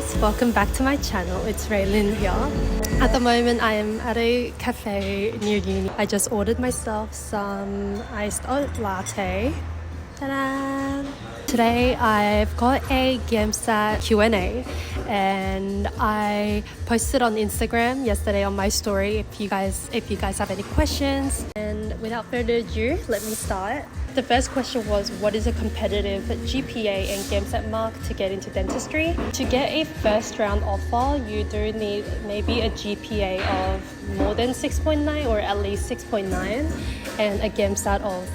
guys, welcome back to my channel. It's Raylin here. At the moment I am at a cafe near uni. I just ordered myself some iced oat latte. Ta-da! Today I've got a GAMSAT Q&A and I posted on Instagram yesterday on my story if you guys have any questions. And without further ado, let me start. The first question was, what is a competitive GPA and GAMSAT mark to get into dentistry? To get a first round offer, you do need maybe a GPA of more than 6.9 or at least 6.9 and a GAMSAT of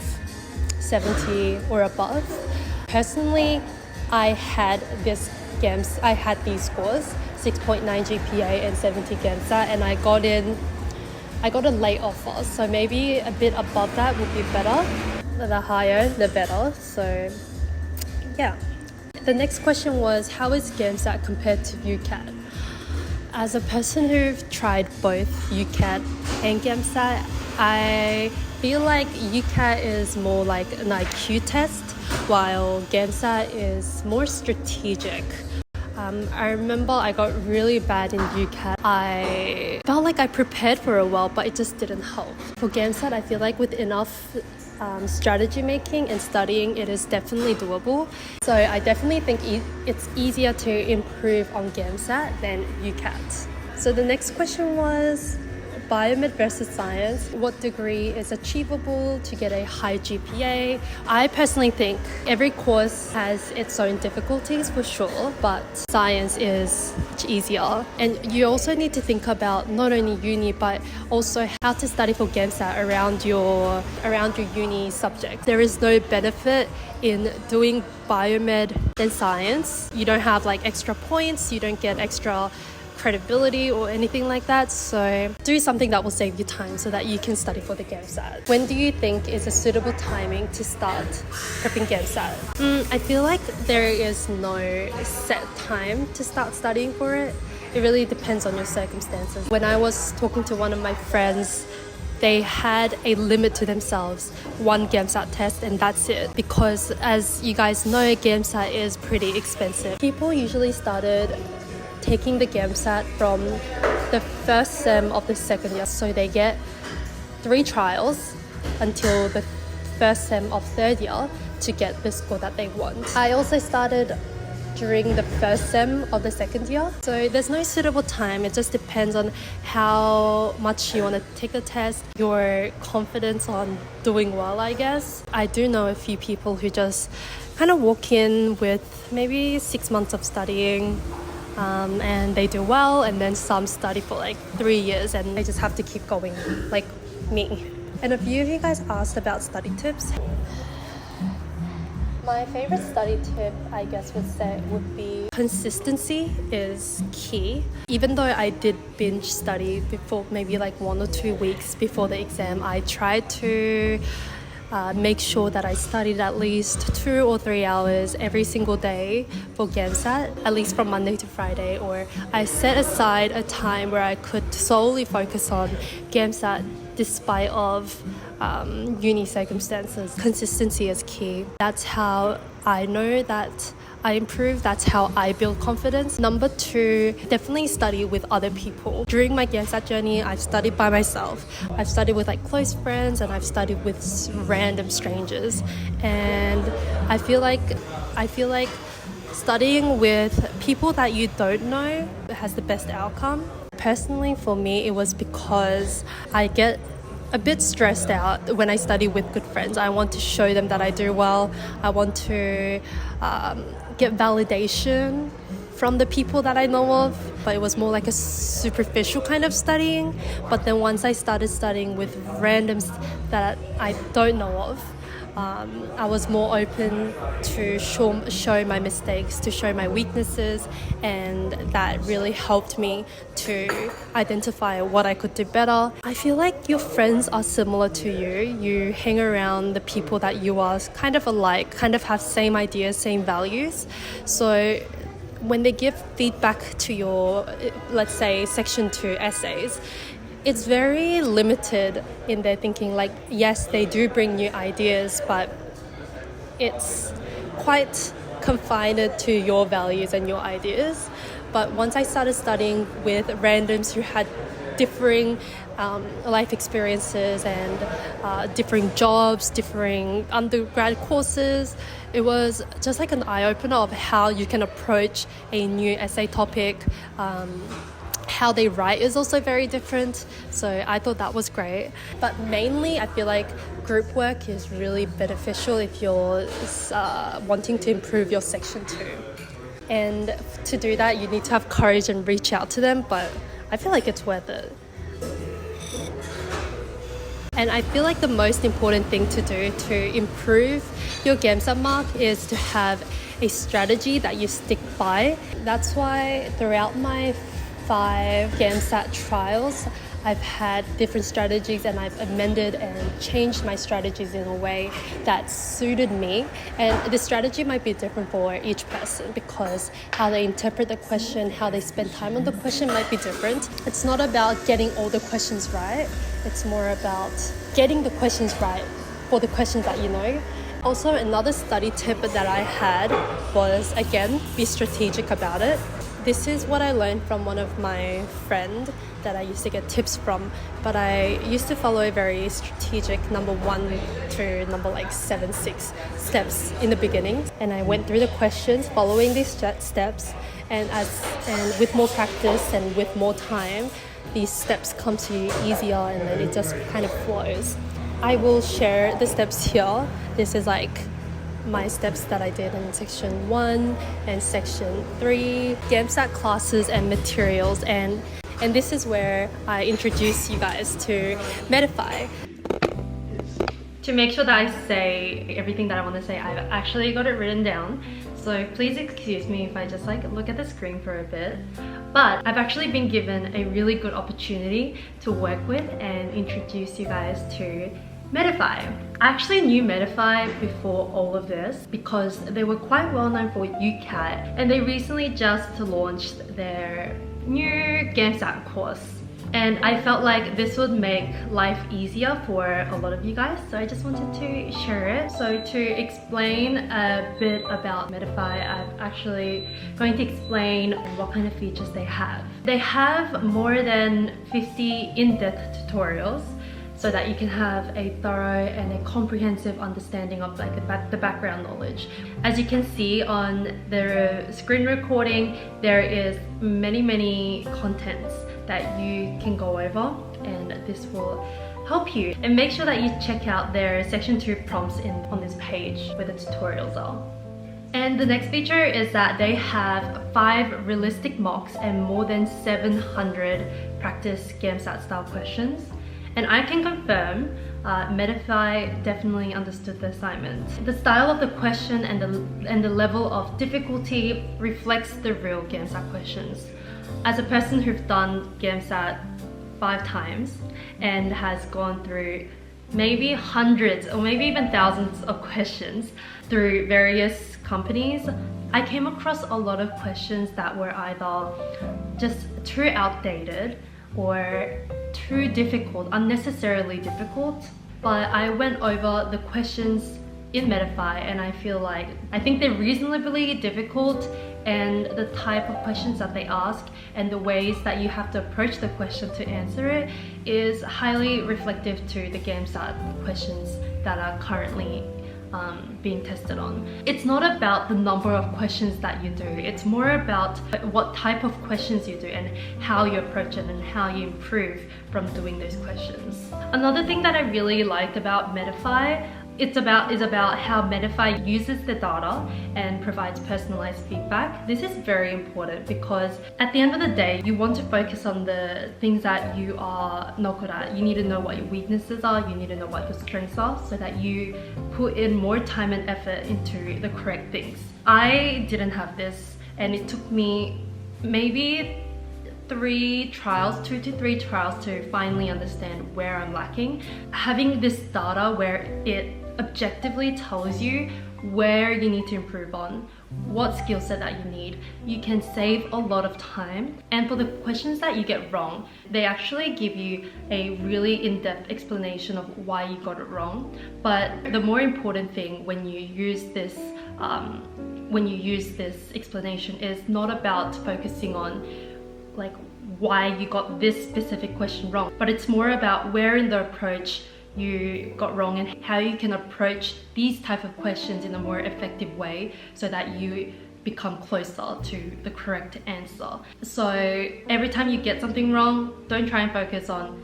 70 or above. Personally, I had these scores, 6.9 GPA and 70 GAMSAT, and I got a late offer, so maybe a bit above that would be better. The higher, the better. So, yeah. The next question was, how is GAMSAT compared to UCAT? As a person who've tried both UCAT and GAMSAT, I feel like UCAT is more like an IQ test, while GAMSAT is more strategic. I remember I got really bad in UCAT. I felt like I prepared for a while, but it just didn't help. For GAMSAT, I feel like with enough strategy making and studying, it is definitely doable. So I definitely think it's easier to improve on GAMSAT than UCAT. So the next question was, biomed versus science, what degree is achievable to get a high GPA? I personally think every course has its own difficulties for sure, but science is much easier. And you also need to think about not only uni, but also how to study for GAMSAT around your uni subject. There is no benefit in doing biomed than science. You don't have like extra points, you don't get extra credibility or anything like that, so do something that will save you time so that you can study for the GAMSAT. When do you think is a suitable timing to start prepping GAMSAT? I feel like there is no set time to start studying for it. It really depends on your circumstances. When I was talking to one of my friends, they had a limit to themselves, one GAMSAT test, and that's it. Because as you guys know, GAMSAT is pretty expensive. People usually started taking the GAMSAT from the first sem of the second year. So they get 3 trials until the first sem of third year to get the score that they want. I also started during the first sem of the second year. So there's no suitable time. It just depends on how much you want to take the test, your confidence on doing well, I guess. I do know a few people who just kind of walk in with maybe 6 months of studying, and they do well, and then some study for like 3 years and they just have to keep going, like me. And a few of you guys asked about study tips. My favorite study tip, I guess, would be consistency is key. Even though I did binge study before, maybe like 1 or 2 weeks before the exam, I tried to make sure that I studied at least 2 or 3 hours every single day for GAMSAT, at least from Monday to Friday, or I set aside a time where I could solely focus on GAMSAT despite of uni circumstances. Consistency is key. That's how I know that I improve. That's how I build confidence. Number 2, definitely study with other people. During my GAMSAT journey, I've studied by myself. I've studied with like close friends and I've studied with random strangers. And I feel like studying with people that you don't know has the best outcome. Personally, for me, it was because I get a bit stressed out when I study with good friends. I want to show them that I do well. I want to get validation from the people that I know of, but it was more like a superficial kind of studying. But then once I started studying with randoms that I don't know of, I was more open to show my mistakes, to show my weaknesses, and that really helped me to identify what I could do better. I feel like your friends are similar to you. You hang around the people that you are kind of alike, kind of have same ideas, same values. So when they give feedback to your, let's say, section 2 essays, it's very limited in their thinking. Like, yes, they do bring new ideas, but it's quite confined to your values and your ideas. But once I started studying with randoms who had differing life experiences and differing jobs, differing undergrad courses, it was just like an eye-opener of how you can approach a new essay topic. How they write is also very different, so I thought that was great. But mainly I feel like group work is really beneficial if you're wanting to improve your section 2. And to do that you need to have courage and reach out to them, but I feel like it's worth it. And I feel like the most important thing to do to improve your GAMSAT mark is to have a strategy that you stick by. That's why throughout my 5 GAMSAT trials, I've had different strategies and I've amended and changed my strategies in a way that suited me. And the strategy might be different for each person because how they interpret the question, how they spend time on the question might be different. It's not about getting all the questions right. It's more about getting the questions right for the questions that you know. Also, another study tip that I had was, again, be strategic about it. This is what I learned from one of my friends that I used to get tips from, but I used to follow a very strategic number 1 to number 7, 6 steps in the beginning, and I went through the questions following these steps, and with more practice and with more time, these steps come to you easier, and then it just kind of flows. I will share the steps here. This is my steps that I did in section 1 and section 3, GAMSAT classes and materials, and this is where I introduce you guys to Medify. To make sure that I say everything that I want to say, I've actually got it written down, so please excuse me if I just look at the screen for a bit. But I've actually been given a really good opportunity to work with and introduce you guys to Medify. I actually knew Medify before all of this because they were quite well known for UCAT, and they recently just launched their new GAMSAT course. And I felt like this would make life easier for a lot of you guys, so I just wanted to share it. So to explain a bit about Medify, I'm actually going to explain what kind of features they have. They have more than 50 in-depth tutorials, so that you can have a thorough and a comprehensive understanding of the background knowledge. As you can see on the screen recording, there is many contents that you can go over, and this will help you. And make sure that you check out their section 2 prompts on this page where the tutorials are. And the next feature is that they have 5 realistic mocks and more than 700 practice GAMSAT style questions. And I can confirm Medify definitely understood the assignment. The style of the question and the level of difficulty reflects the real GAMSAT questions. As a person who's done GAMSAT 5 times and has gone through maybe hundreds or maybe even thousands of questions through various companies, I came across a lot of questions that were either just too outdated or too difficult, unnecessarily difficult. But I went over the questions in Medify and I think they're reasonably difficult, and the type of questions that they ask and the ways that you have to approach the question to answer it is highly reflective to the GAMSAT questions that are currently being tested on. It's not about the number of questions that you do, it's more about what type of questions you do and how you approach it and how you improve from doing those questions. Another thing that I really liked about Medify is about how Medify uses the data and provides personalized feedback. This is very important because at the end of the day, you want to focus on the things that you are not good at. You need to know what your weaknesses are, you need to know what your strengths are, so that you put in more time and effort into the correct things. I didn't have this, and it took me maybe 2 to 3 trials to finally understand where I'm lacking. Having this data where it objectively tells you where you need to improve on, what skill set that you need, you can save a lot of time. And for the questions that you get wrong, they actually give you a really in-depth explanation of why you got it wrong. But the more important thing when you use this when you use this explanation is not about focusing on like why you got this specific question wrong, but it's more about where in the approach you got wrong and how you can approach these type of questions in a more effective way so that you become closer to the correct answer. So every time you get something wrong, don't try and focus on,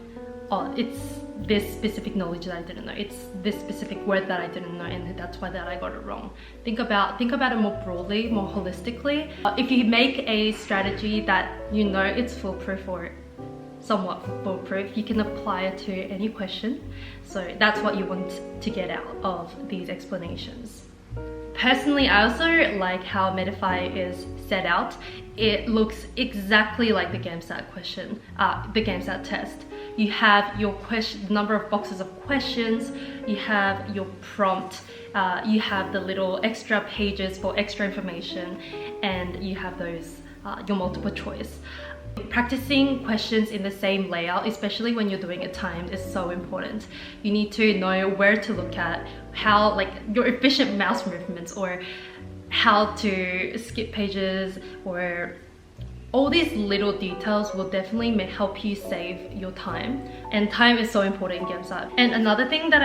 oh, it's this specific knowledge that I didn't know, it's this specific word that I didn't know, and that's why that I got it wrong. Think about it more broadly, more holistically. If you make a strategy that you know it's foolproof or somewhat foolproof, you can apply it to any question. So that's what you want to get out of these explanations. Personally, I also like how Medify is set out. It looks exactly like the GAMSAT question, the GAMSAT test. You have your number of boxes of questions, you have your prompt, you have the little extra pages for extra information, and you have those, your multiple choice. Practicing questions in the same layout, especially when you're doing it timed, is so important. You need to know where to look at, how, like, your efficient mouse movements, or how to skip pages, or all these little details will definitely help you save your time. And time is so important in GAMSAT. And another thing that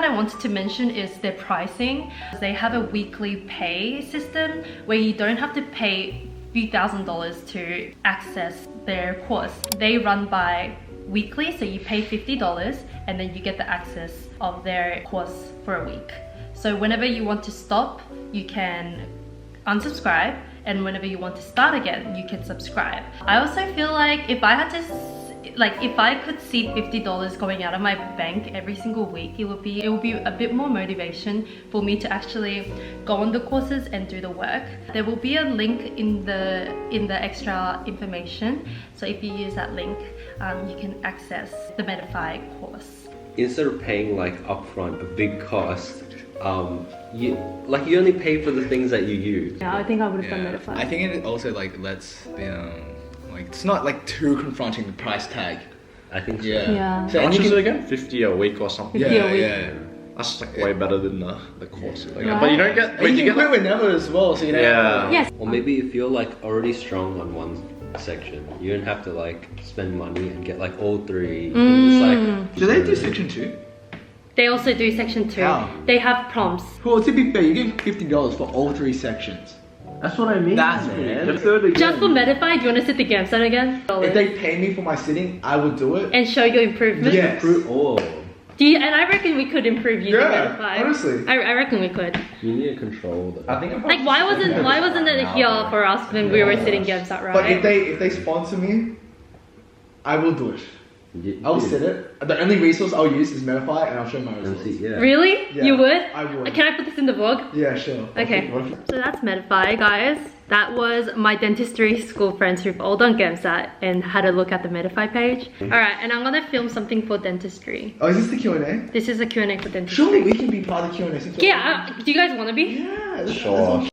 I wanted to mention is their pricing. They have a weekly pay system where you don't have to pay few $1,000s to access their course. They run by weekly, so you pay $50 and then you get the access of their course for a week. So whenever you want to stop, you can unsubscribe, and whenever you want to start again, you can subscribe. I also feel like if I could see $50 going out of my bank every single week, it would be a bit more motivation for me to actually go on the courses and do the work. There will be a link in the extra information, so if you use that link, you can access the Medify course. Instead of paying like upfront a big cost, you only pay for the things that you use. Yeah, I think I would have done Medify. I think it also like lets the like, it's not like too confronting the price tag. I think so. Yeah. So how much is it again? 50 a week or something? Yeah. That's like way better than the course. Like, Right. but you don't get. And you can quit whenever as well, so you know. Yeah. Yes. Or maybe if you're like already strong on one section, you don't have to like spend money and get like all three. You can just, like, Do they do section 2? They also do section 2. How? They have prompts. Well, to be fair, you get $50 for all 3 sections. That's what I mean. That's man. it. The third again. Just for Medify, do you want to sit the GAMSAT again? If they pay me for my sitting, I would do it. And show your improvement? Yes. Oh, And I reckon we could improve using Yeah, Medify. honestly. I reckon we could. you need to control that. I think I'm Like, why wasn't it here for us when we were sitting GAMSAT, right? But if they sponsor me, I will do it. I'll sit it. The only resource I'll use is Medify, and I'll show my results. Yeah. Really? Yeah, You would? I would. Can I put this in the vlog? Yeah, sure. Okay. So that's Medify, guys. That was my dentistry school friends who've all done GAMSAT and had a look at the Medify page. Alright, and I'm gonna film something for dentistry. Oh, is this the Q&A? This is a Q&A for dentistry. Surely we can be part of the Q&A. Yeah, do you guys want to be? Yeah. Sure.